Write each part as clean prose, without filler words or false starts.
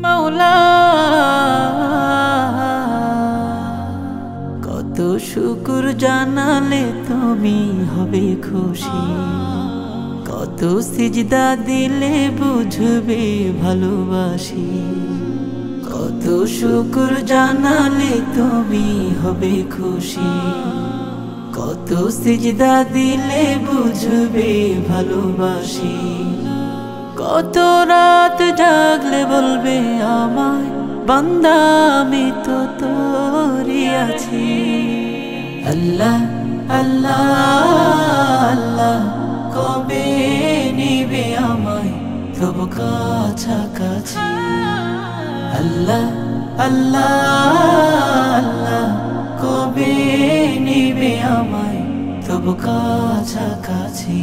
মাওলা কত শুকর জানালে তুমি হবে খুশি, কত সিজদা দিলে বুঝবে ভালোবাসি। কত শুকর জানালে তুমি হবে খুশি, কত সিজদা দিলে বুঝবে ভালোবাসি। কত রাত জাগলে বলবে আমায় বান্দা আমি তো তোরই আছি। আল্লাহ আল্লাহ আল্লাহ কবে নিবে আমায় তবু কাছাকাছি। আল্লাহ আল্লাহ আল্লাহ কবে নিবে আমায় তবু কাছাকাছি।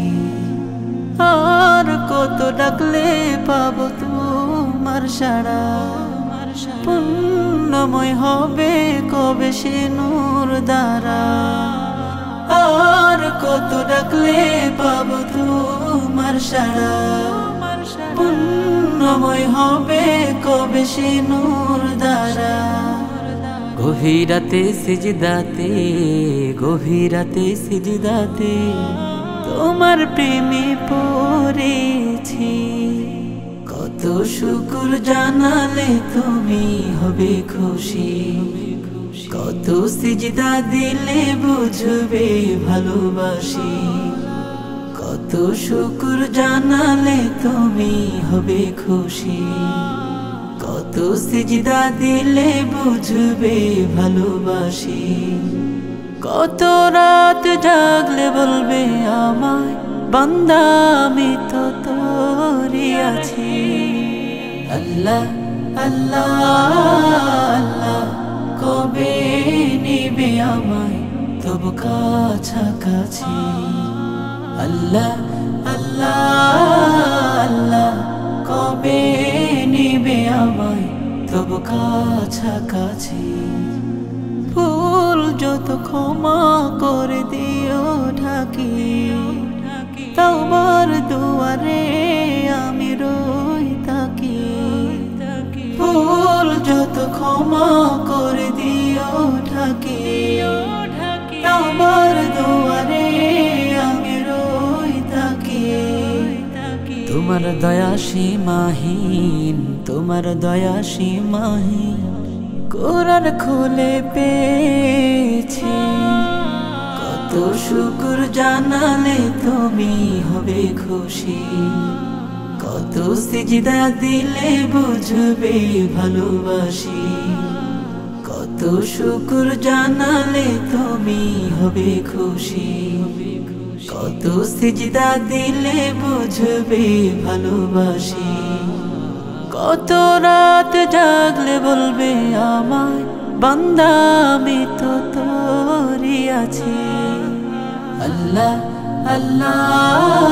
আর কত ডাকলে পাবো তোমার সাড়া, পুণ্যময় হবে কবে সে নূর দ্বারা। আর কত ডাকলে পাবো তোমার সাড়া, পুণ্যময় হবে কবে সে নূর দ্বারা। গভীরাতে সিজদাতে গভীরাতে সিজদাতে তোমার প্রেমে পড়েছি। কত শুকর জানালে তুমি হবে খুশি, কত সিজদা দিলে বুঝবে ভালোবাসি। কত শুকর জানালে তুমি হবে খুশি, কত সিজদা দিলে বুঝবে ভালোবাসি। কত রাত জাগলে বলবে আমায় বান্দা আমি তো তোরই আছি। আল্লাহ আল্লাহ আল্লাহ কবে নিবে আমায় তবু কাছাকাছি। আল্লাহ আল্লাহ আল্লাহ কবে নিবে আমায় তবু কাছাকাছি। ভুল যত ক্ষমা করে দিও ঢাকি, তাওবার দুয়ারে আমি রই তাকি। ভুল যত ক্ষমা করে দিও ঢাকি, তাওবার দুয়ারে আমি রই তাকি। তোমার দয়া সীমাহীন, তোমার দয়া সীমাহীন কোরআন খুলে পেয়েছি। কত শুকর জানালে তুমি হবে খুশি, কত সিজদা দিলে বুঝবে ভালোবাসি। কত শুকর জানালে তুমি হবে খুশি, কত সিজদা দিলে বুঝবে ভালোবাসি। কত রাত জাগলে বলবে আমায় বান্দা আমি তো তোরই আছি। আল্লাহ আল্লাহ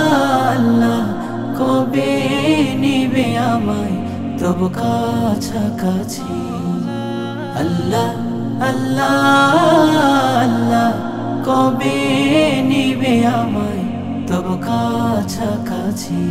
আল্লাহ কবে নিবে আমায় তবু কাছাকাছি। আল্লাহ আল্লাহ আল্লাহ কবে নিবে আমায় তবু কাছাকাছি।